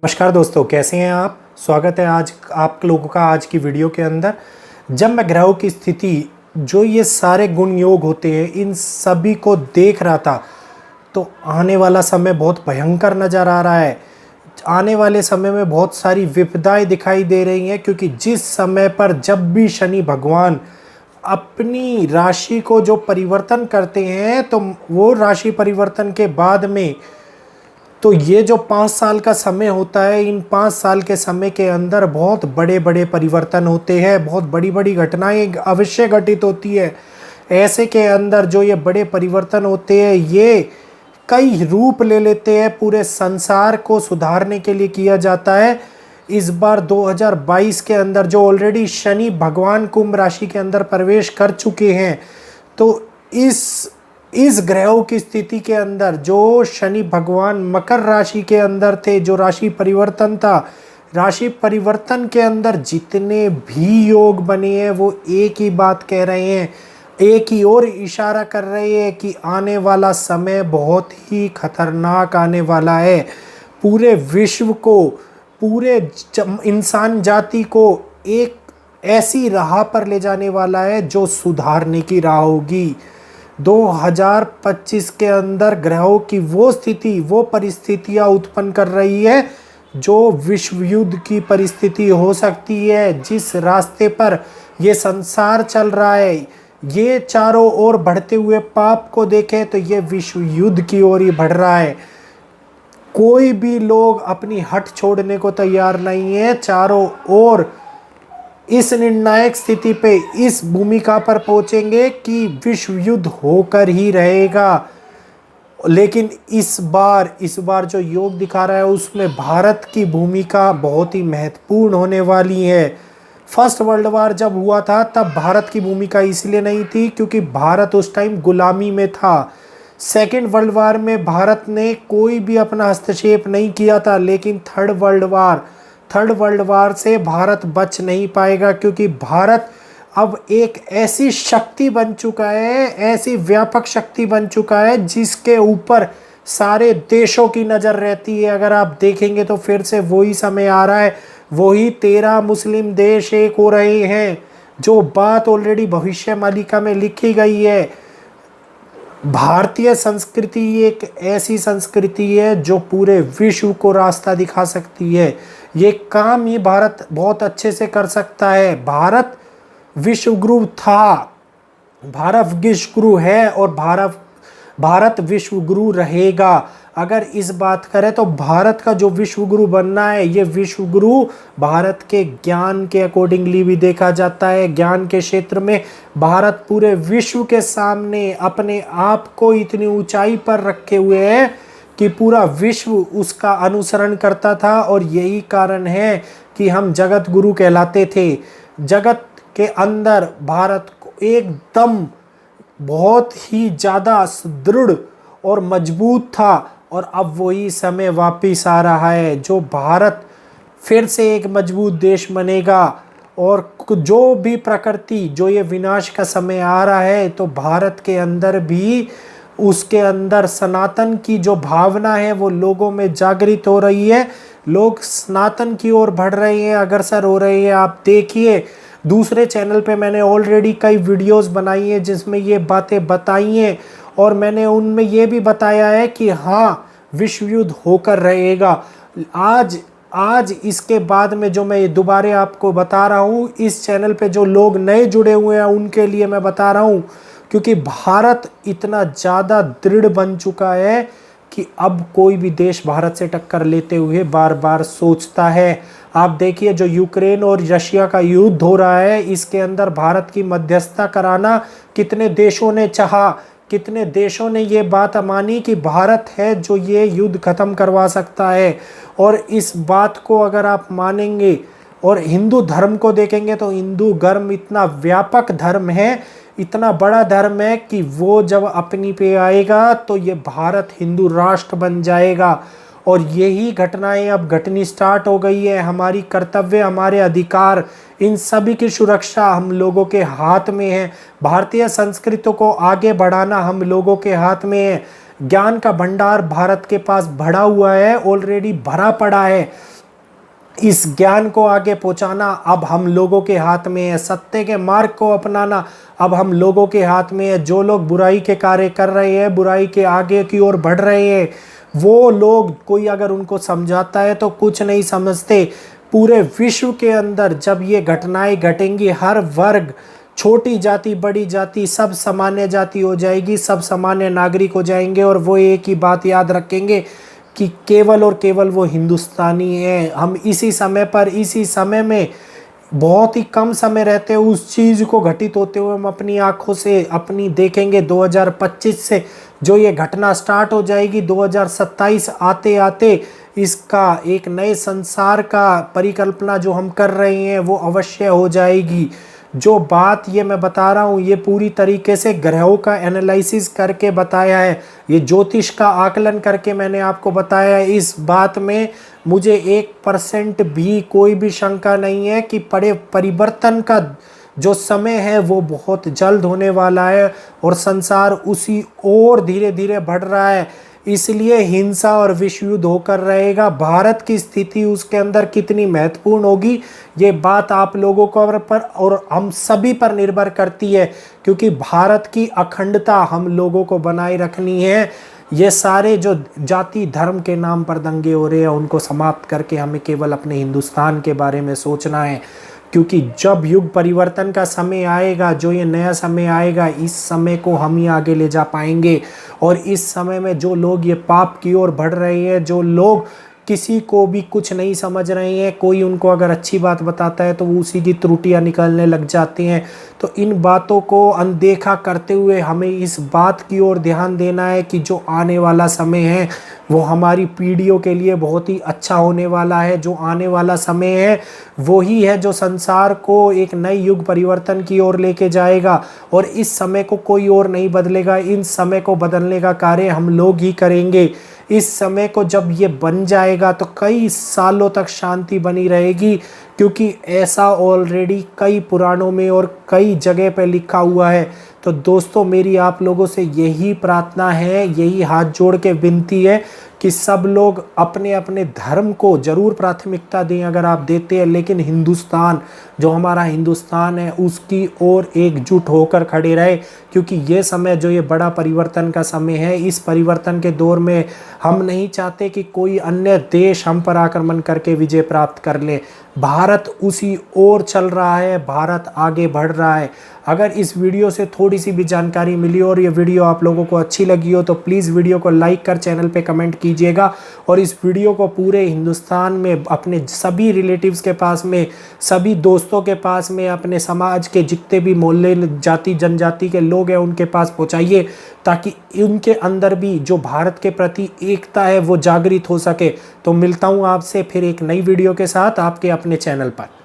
नमस्कार दोस्तों, कैसे हैं आप। स्वागत है आज आप लोगों का आज की वीडियो के अंदर। जब मैं ग्रहों की स्थिति, जो ये सारे गुण योग होते हैं, इन सभी को देख रहा था तो आने वाला समय बहुत भयंकर नज़र आ रहा है। आने वाले समय में बहुत सारी विपदाएं दिखाई दे रही हैं, क्योंकि जिस समय पर जब भी शनि भगवान अपनी राशि को जो परिवर्तन करते हैं, तो वो राशि परिवर्तन के बाद में तो ये जो 5 साल का समय होता है, इन 5 साल के समय के अंदर बहुत बड़े बड़े परिवर्तन होते हैं, बहुत बड़ी बड़ी घटनाएं अवश्य घटित होती है। ऐसे के अंदर जो ये बड़े परिवर्तन होते हैं, ये कई रूप ले लेते हैं। पूरे संसार को सुधारने के लिए किया जाता है। इस बार 2022 के अंदर जो ऑलरेडी शनि भगवान कुंभ राशि के अंदर प्रवेश कर चुके हैं, तो इस ग्रहों की स्थिति के अंदर जो शनि भगवान मकर राशि के अंदर थे, जो राशि परिवर्तन था, राशि परिवर्तन के अंदर जितने भी योग बने हैं वो एक ही बात कह रहे हैं, एक ही ओर इशारा कर रहे हैं कि आने वाला समय बहुत ही खतरनाक आने वाला है। पूरे विश्व को, पूरे इंसान जाति को एक ऐसी राह पर ले जाने वाला है जो सुधारने की राह होगी। 2025 के अंदर ग्रहों की वो स्थिति, वो परिस्थितियां उत्पन्न कर रही है जो विश्व युद्ध की परिस्थिति हो सकती है। जिस रास्ते पर ये संसार चल रहा है, ये चारों ओर बढ़ते हुए पाप को देखें तो ये विश्व युद्ध की ओर ही बढ़ रहा है। कोई भी लोग अपनी हट छोड़ने को तैयार नहीं है। चारों ओर इस निर्णायक स्थिति पे, इस भूमिका पर पहुंचेंगे कि विश्व युद्ध होकर ही रहेगा। लेकिन इस बार जो योग दिखा रहा है, उसमें भारत की भूमिका बहुत ही महत्वपूर्ण होने वाली है। फर्स्ट वर्ल्ड वार जब हुआ था, तब भारत की भूमिका इसलिए नहीं थी क्योंकि भारत उस टाइम गुलामी में था। सेकेंड वर्ल्ड वार में भारत ने कोई भी अपना हस्तक्षेप नहीं किया था। लेकिन थर्ड वर्ल्ड वार से भारत बच नहीं पाएगा, क्योंकि भारत अब एक ऐसी शक्ति बन चुका है, ऐसी व्यापक शक्ति बन चुका है जिसके ऊपर सारे देशों की नज़र रहती है। अगर आप देखेंगे तो फिर से वही समय आ रहा है, वही 13 मुस्लिम देश एक हो रहे हैं। जो बात ऑलरेडी भविष्य मालिका में लिखी गई है। भारतीय संस्कृति एक ऐसी संस्कृति है जो पूरे विश्व को रास्ता दिखा सकती है। ये काम ही भारत बहुत अच्छे से कर सकता है। भारत विश्व गुरु था, भारत विश्व गुरु है और भारत विश्व गुरु रहेगा। अगर इस बात करें तो भारत का जो विश्व गुरु बनना है, ये विश्व गुरु भारत के ज्ञान के अकॉर्डिंगली भी देखा जाता है। ज्ञान के क्षेत्र में भारत पूरे विश्व के सामने अपने आप को इतनी ऊंचाई पर रखे हुए है कि पूरा विश्व उसका अनुसरण करता था। और यही कारण है कि हम जगत गुरु कहलाते थे। जगत के अंदर भारत को एकदम बहुत ही ज़्यादा सुदृढ़ और मजबूत था। और अब वही समय वापिस आ रहा है, जो भारत फिर से एक मजबूत देश बनेगा। और जो भी प्रकृति, जो ये विनाश का समय आ रहा है, तो भारत के अंदर भी, उसके अंदर सनातन की जो भावना है वो लोगों में जागृत हो रही है। लोग सनातन की ओर बढ़ रहे हैं, अग्रसर हो रहे हैं। आप देखिए, दूसरे चैनल पे मैंने ऑलरेडी कई वीडियोस बनाई हैं जिसमें ये बातें बताई हैं, और मैंने उनमें ये भी बताया है कि हाँ, विश्व युद्ध होकर रहेगा। आज इसके बाद में जो मैं दोबारा आपको बता रहा हूँ, इस चैनल पे जो लोग नए जुड़े हुए हैं उनके लिए मैं बता रहा हूँ, क्योंकि भारत इतना ज़्यादा दृढ़ बन चुका है कि अब कोई भी देश भारत से टक्कर लेते हुए बार बार सोचता है। आप देखिए, जो यूक्रेन और रशिया का युद्ध हो रहा है, इसके अंदर भारत की मध्यस्थता कराना कितने देशों ने चाहा, कितने देशों ने ये बात मानी कि भारत है जो ये युद्ध खत्म करवा सकता है। और इस बात को अगर आप मानेंगे और हिंदू धर्म को देखेंगे तो हिंदू धर्म इतना व्यापक धर्म है, इतना बड़ा धर्म है कि वो जब अपनी पे आएगा तो ये भारत हिंदू राष्ट्र बन जाएगा। और यही घटनाएं अब घटनी स्टार्ट हो गई है। हमारी कर्तव्य, हमारे अधिकार, इन सभी की सुरक्षा हम लोगों के हाथ में है। भारतीय संस्कृति को आगे बढ़ाना हम लोगों के हाथ में है। ज्ञान का भंडार भारत के पास भरा हुआ है, ऑलरेडी भरा पड़ा है। इस ज्ञान को आगे पहुंचाना अब हम लोगों के हाथ में है। सत्य के मार्ग को अपनाना अब हम लोगों के हाथ में है। जो लोग बुराई के कार्य कर रहे हैं, बुराई के आगे की ओर बढ़ रहे हैं, वो लोग कोई अगर उनको समझाता है तो कुछ नहीं समझते। पूरे विश्व के अंदर जब ये घटनाएं घटेंगी, हर वर्ग, छोटी जाति बड़ी जाति, सब सामान्य जाति हो जाएगी, सब सामान्य नागरिक हो जाएंगे और वो एक ही बात याद रखेंगे कि केवल और केवल वो हिंदुस्तानी है। हम इसी समय पर, इसी समय में बहुत ही कम समय रहते हुए उस चीज़ को घटित होते हुए हम अपनी आंखों से अपनी देखेंगे। 2025 से जो ये घटना स्टार्ट हो जाएगी, 2027 आते आते इसका एक नए संसार का परिकल्पना जो हम कर रहे हैं वो अवश्य हो जाएगी। जो बात ये मैं बता रहा हूँ ये पूरी तरीके से ग्रहों का एनालिसिस करके बताया है, ये ज्योतिष का आकलन करके मैंने आपको बताया है। इस बात में मुझे 1% भी कोई भी शंका नहीं है कि परिवर्तन का जो समय है वो बहुत जल्द होने वाला है और संसार उसी ओर धीरे धीरे बढ़ रहा है। इसलिए हिंसा और विश्व युद्ध होकर रहेगा। भारत की स्थिति उसके अंदर कितनी महत्वपूर्ण होगी ये बात आप लोगों को पर और हम सभी पर निर्भर करती है, क्योंकि भारत की अखंडता हम लोगों को बनाए रखनी है। ये सारे जो जाति धर्म के नाम पर दंगे हो रहे हैं उनको समाप्त करके हमें केवल अपने हिंदुस्तान के बारे में सोचना है, क्योंकि जब युग परिवर्तन का समय आएगा, जो ये नया समय आएगा, इस समय को हम ही आगे ले जा पाएंगे। और इस समय में जो लोग ये पाप की ओर बढ़ रहे हैं, जो लोग किसी को भी कुछ नहीं समझ रहे हैं, कोई उनको अगर अच्छी बात बताता है तो वो उसी की त्रुटियां निकलने लग जाती हैं। तो इन बातों को अनदेखा करते हुए हमें इस बात की ओर ध्यान देना है कि जो आने वाला समय है वो हमारी पीढ़ियों के लिए बहुत ही अच्छा होने वाला है। जो आने वाला समय है वही है जो संसार को एक नए युग परिवर्तन की ओर लेके जाएगा और इस समय को कोई और नहीं बदलेगा। इन समय को बदलने का कार्य हम लोग ही करेंगे। इस समय को जब ये बन जाएगा तो कई सालों तक शांति बनी रहेगी, क्योंकि ऐसा ऑलरेडी कई पुराणों में और कई जगह पे लिखा हुआ है। तो दोस्तों मेरी आप लोगों से यही प्रार्थना है, यही हाथ जोड़ के विनती है कि सब लोग अपने अपने धर्म को जरूर प्राथमिकता दें अगर आप देते हैं, लेकिन हिंदुस्तान, जो हमारा हिंदुस्तान है उसकी ओर एकजुट होकर खड़े रहे, क्योंकि ये समय जो ये बड़ा परिवर्तन का समय है, इस परिवर्तन के दौर में हम नहीं चाहते कि कोई अन्य देश हम पर आक्रमण करके विजय प्राप्त कर ले। भारत उसी ओर चल रहा है, भारत आगे बढ़ रहा है। अगर इस वीडियो से थोड़ी सी भी जानकारी मिली और ये वीडियो आप लोगों को अच्छी लगी हो तो प्लीज़ वीडियो को लाइक कर चैनल पे कमेंट कीजिएगा और इस वीडियो को पूरे हिंदुस्तान में अपने सभी रिलेटिव्स के पास में, सभी दोस्तों के पास में, अपने समाज के जितने भी मोहल्ले जाति जनजाति के लोग हैं उनके पास पहुँचाइए, ताकि उनके अंदर भी जो भारत के प्रति एकता है वो जागृत हो सके। तो मिलता हूँ आपसे फिर एक नई वीडियो के साथ आपके अपने चैनल पर।